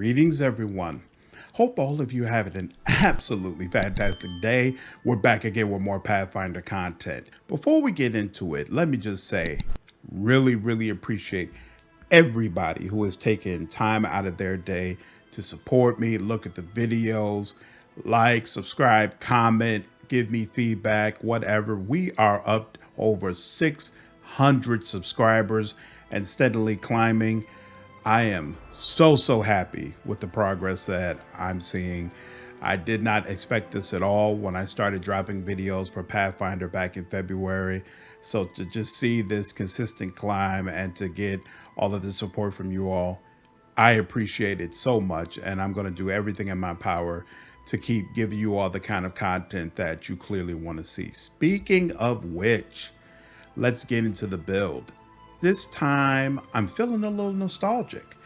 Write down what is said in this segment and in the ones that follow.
Greetings, everyone. Hope all of you having an absolutely fantastic day. We're back again with more Pathfinder content. Before we get into it, let me just say, really appreciate everybody who has taken time out of their day to support me, look at the videos, like, subscribe, comment, give me feedback, whatever. We are up over 600 subscribers and steadily climbing. I am so happy with the progress that I'm seeing. I did not expect this at all when I started dropping videos for Pathfinder back in February. So to just see this consistent climb and to get all of the support from you all, I appreciate it so much. And I'm going to do everything in my power to keep giving you all the kind of content that you clearly want to see. Speaking of which, let's get into the build. This time, I'm feeling a little nostalgic.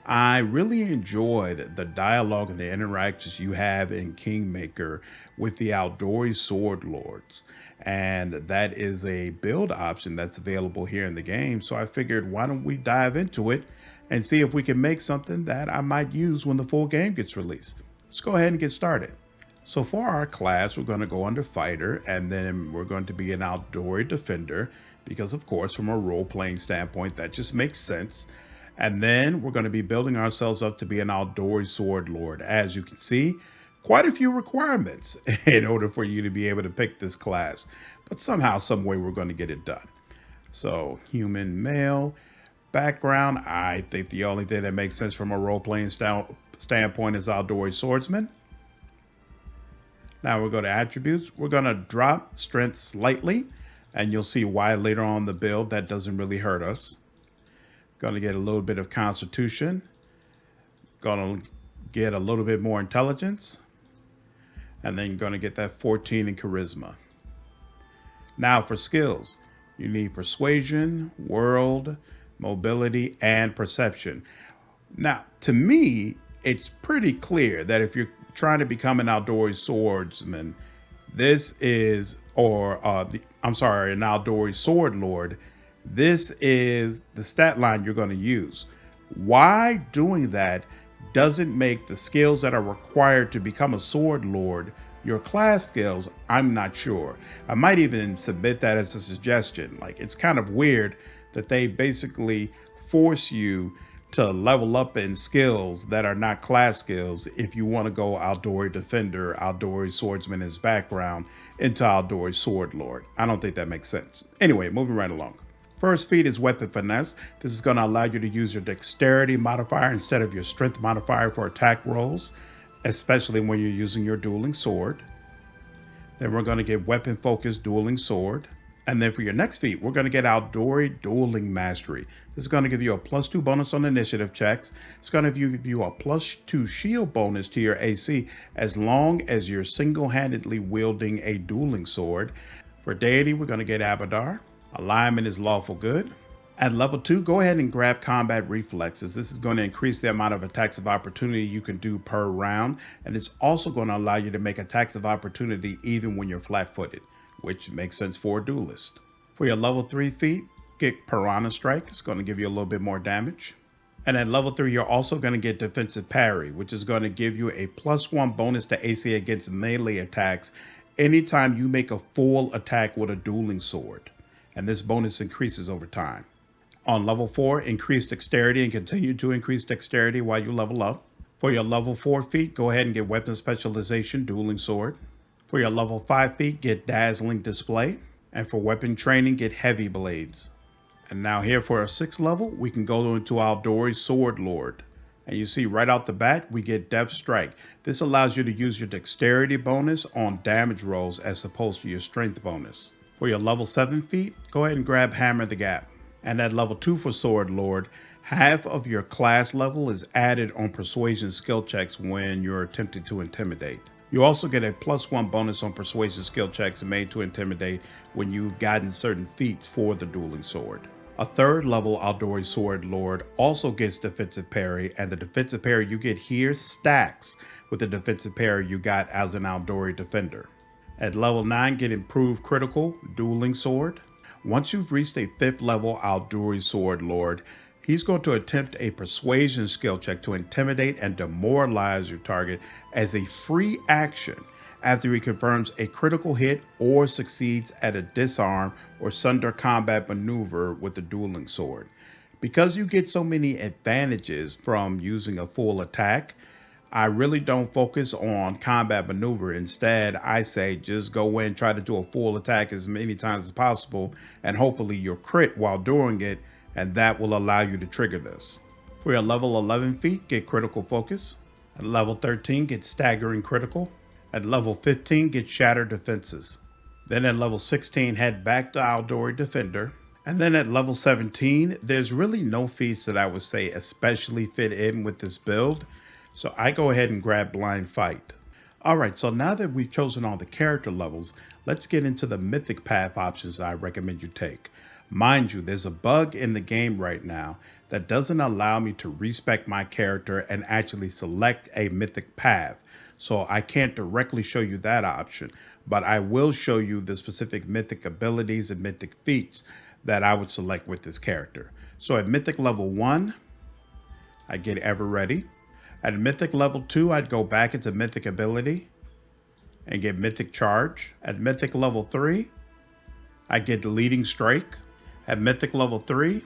I really enjoyed the dialogue and the interactions you have in Kingmaker with the Aldori Swordlords. And that is a build option that's available here in the game. So I figured, why don't we dive into it and see if we can make something that I might use when the full game gets released. Let's go ahead and get started. So for our class, we're going to go under Fighter, and then we're going to be an Aldori Defender, because of course, from a role-playing standpoint, that just makes sense. And then we're going to be building ourselves up to be an Aldori Swordlord. As you can see, quite a few requirements in order for you to be able to pick this class. But somehow, some way, we're going to get it done. So, human male, background, I think the only thing that makes sense from a role-playing standpoint is Aldori Swordsman. Now we'll go to attributes. We're going to drop strength slightly, and you'll see why later on in the build. That doesn't really hurt us. Going to get a little bit of constitution. Going to get a little bit more intelligence. And then you're going to get that 14 in charisma. Now for skills, you need persuasion, world, mobility, and perception. Now, to me, it's pretty clear that if you're trying to become an Aldori swordsman, this is, an Aldori Swordlord, this is the stat line you're going to use. Why doing that doesn't make the skills that are required to become a sword lord your class skills, I'm not sure. I might even submit that as a suggestion. Like, it's kind of weird that they basically force you to level up in skills that are not class skills if you want to go Aldori Defender, Aldori Swordsman as background into Aldori Swordlord. I don't think that makes sense. Anyway, moving right along. First feat is Weapon Finesse. This is going to allow you to use your Dexterity modifier instead of your Strength modifier for attack rolls, especially when you're using your dueling sword. Then we're going to get Weapon Focus Dueling Sword. And then for your next feat, we're going to get Aldori Dueling Mastery. This is going to give you a +2 bonus on initiative checks. It's going to give you a +2 shield bonus to your AC as long as you're single-handedly wielding a dueling sword. For deity, we're going to get Abadar. Alignment is Lawful Good. At level 2, go ahead and grab Combat Reflexes. This is going to increase the amount of attacks of opportunity you can do per round. And it's also going to allow you to make attacks of opportunity even when you're flat-footed, which makes sense for a duelist. For your level 3 feat, get Piranha Strike. It's going to give you a little bit more damage. And at level 3, you're also going to get Defensive Parry, which is going to give you a +1 bonus to AC against melee attacks anytime you make a full attack with a dueling sword. And this bonus increases over time. On level 4, increase Dexterity and continue to increase Dexterity while you level up. For your level 4 feat, go ahead and get Weapon Specialization, Dueling Sword. For your level 5 feat, get Dazzling Display. And for weapon training, get Heavy Blades. And now here for our 6th level, we can go into Aldori Swordlord. And you see right out the bat, we get Death Strike. This allows you to use your Dexterity bonus on damage rolls as opposed to your Strength bonus. For your level 7 feat, go ahead and grab Hammer the Gap. And at level 2 for Swordlord, half of your class level is added on persuasion skill checks when you're attempting to intimidate. You also get a +1 bonus on persuasion skill checks made to intimidate when you've gotten certain feats for the dueling sword. A 3rd level Aldori Swordlord also gets defensive parry, and the defensive parry you get here stacks with the defensive parry you got as an Aldori Defender. At level 9, get improved critical dueling sword. Once you've reached a 5th level Aldori Swordlord, He's going to attempt a persuasion skill check to intimidate and demoralize your target as a free action after he confirms a critical hit or succeeds at a disarm or sunder combat maneuver with a dueling sword. Because you get so many advantages from using a full attack, I really don't focus on combat maneuver. Instead, I say just go in, try to do a full attack as many times as possible, and hopefully you'll crit while doing it, and that will allow you to trigger this. For your level 11 feat, get critical focus. At level 13, get staggering critical. At level 15, get shattered defenses. Then at level 16, head back to Aldori Defender. And then at level 17, there's really no feats that I would say especially fit in with this build. So I go ahead and grab Blind Fight. All right, so now that we've chosen all the character levels, let's get into the mythic path options I recommend you take. Mind you, there's a bug in the game right now that doesn't allow me to respec my character and actually select a mythic path. So I can't directly show you that option, but I will show you the specific mythic abilities and mythic feats that I would select with this character. So at mythic level 1, I get Ever Ready. At mythic level 2, I'd go back into mythic ability and get mythic charge. At mythic level 3, I get leading strike. At mythic level 3,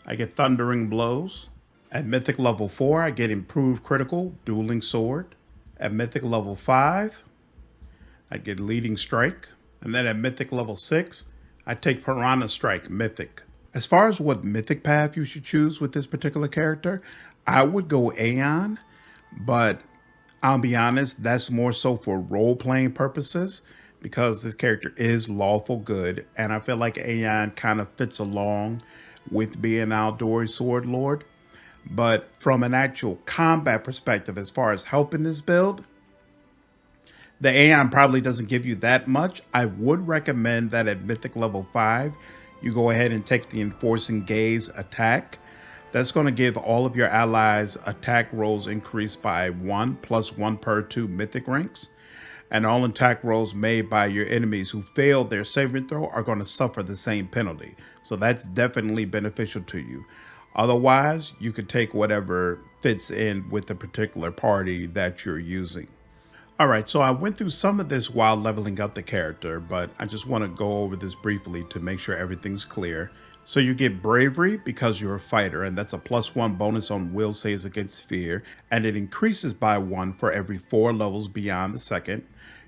I get thundering blows. At mythic level 4, I get improved critical, dueling sword. At mythic level 5, I get leading strike. And then at mythic level 6, I take Piranha Strike, mythic. As far as what mythic path you should choose with this particular character, I would go Aeon, but I'll be honest, that's more so for role-playing purposes because this character is lawful good, and I feel like Aeon kind of fits along with being Aldori Swordlord. But from an actual combat perspective, as far as helping this build, the Aeon probably doesn't give you that much. I would recommend that at mythic level 5, you go ahead and take the Enforcing Gaze attack. That's going to give all of your allies attack rolls increased by 1 plus 1 per 2 mythic ranks. And all attack rolls made by your enemies who failed their saving throw are going to suffer the same penalty. So that's definitely beneficial to you. Otherwise, you could take whatever fits in with the particular party that you're using. All right, so I went through some of this while leveling up the character, but I just want to go over this briefly to make sure everything's clear. So you get bravery because you're a fighter, and that's a +1 bonus on will saves against fear, and it increases by 1 for every 4 levels beyond the second.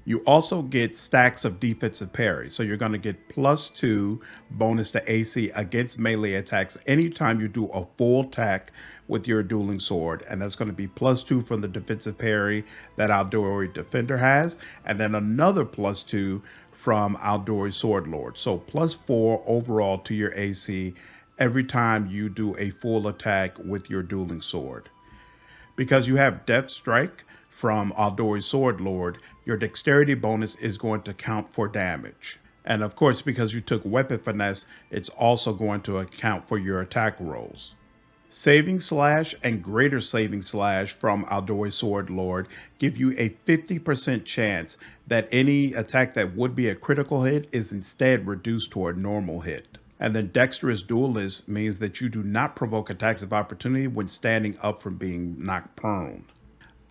You also get stacks of defensive parry, so you're going to get +2 bonus to AC against melee attacks anytime you do a full attack with your dueling sword, and that's going to be +2 from the defensive parry that Aldori Defender has, and then another +2 from Aldori Swordlord. So +4 overall to your AC every time you do a full attack with your dueling sword. Because you have Death Strike from Aldori Swordlord, your dexterity bonus is going to count for damage. And of course, because you took Weapon Finesse, it's also going to account for your attack rolls. Saving Slash and Greater Saving Slash from Aldori Swordlord give you a 50% chance that any attack that would be a critical hit is instead reduced to a normal hit. And then Dexterous Duelist means that you do not provoke attacks of opportunity when standing up from being knocked prone.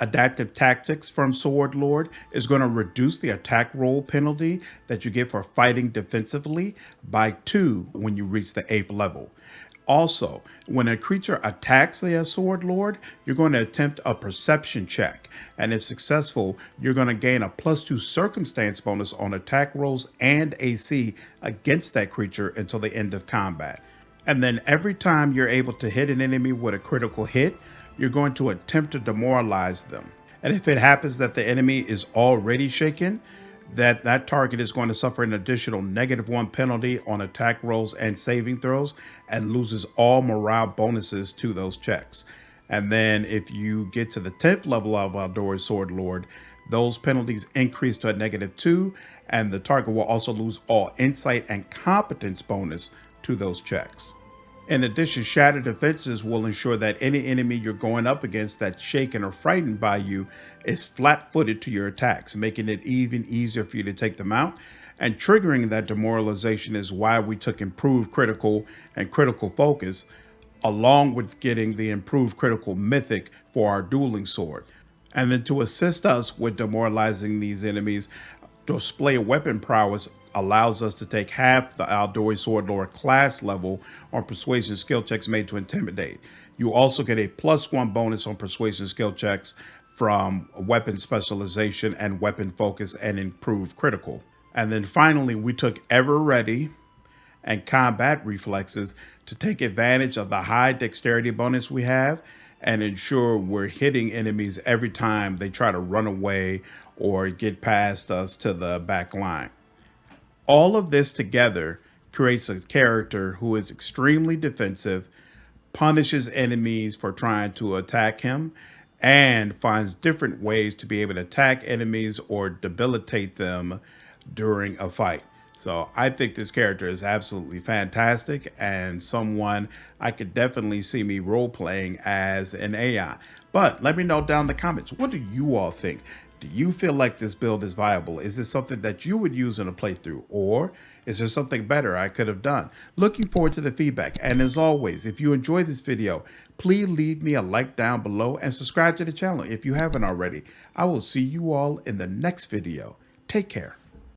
Adaptive Tactics from Swordlord is going to reduce the attack roll penalty that you get for fighting defensively by 2 when you reach the 8th level. Also, when a creature attacks the Swordlord, you're going to attempt a perception check, and if successful, you're going to gain a +2 circumstance bonus on attack rolls and AC against that creature until the end of combat. And then every time you're able to hit an enemy with a critical hit, you're going to attempt to demoralize them. And if it happens that the enemy is already shaken, that target is going to suffer an additional -1 penalty on attack rolls and saving throws and loses all morale bonuses to those checks. And then if you get to the 10th level of Aldori Swordlord, those penalties increase to a -2, and the target will also lose all insight and competence bonus to those checks. In addition, Shattered Defenses will ensure that any enemy you're going up against that's shaken or frightened by you is flat-footed to your attacks, making it even easier for you to take them out. And triggering that demoralization is why we took Improved Critical and Critical Focus along with getting the improved critical mythic for our dueling sword. And then to assist us with demoralizing these enemies, display weapon prowess allows us to take half the Aldori Swordlord class level on persuasion skill checks made to intimidate. You also get a +1 bonus on persuasion skill checks from weapon specialization and weapon focus and improved critical. And then finally, we took Ever Ready and combat reflexes to take advantage of the high dexterity bonus we have and ensure we're hitting enemies every time they try to run away or get past us to the back line. All of this together creates a character who is extremely defensive, punishes enemies for trying to attack him, and finds different ways to be able to attack enemies or debilitate them during a fight. So I think this character is absolutely fantastic and someone I could definitely see me role-playing as an Aeon. But let me know down in the comments, what do you all think? Do you feel like this build is viable? Is this something that you would use in a playthrough? Or is there something better I could have done? Looking forward to the feedback. And as always, if you enjoyed this video, please leave me a like down below and subscribe to the channel if you haven't already. I will see you all in the next video. Take care.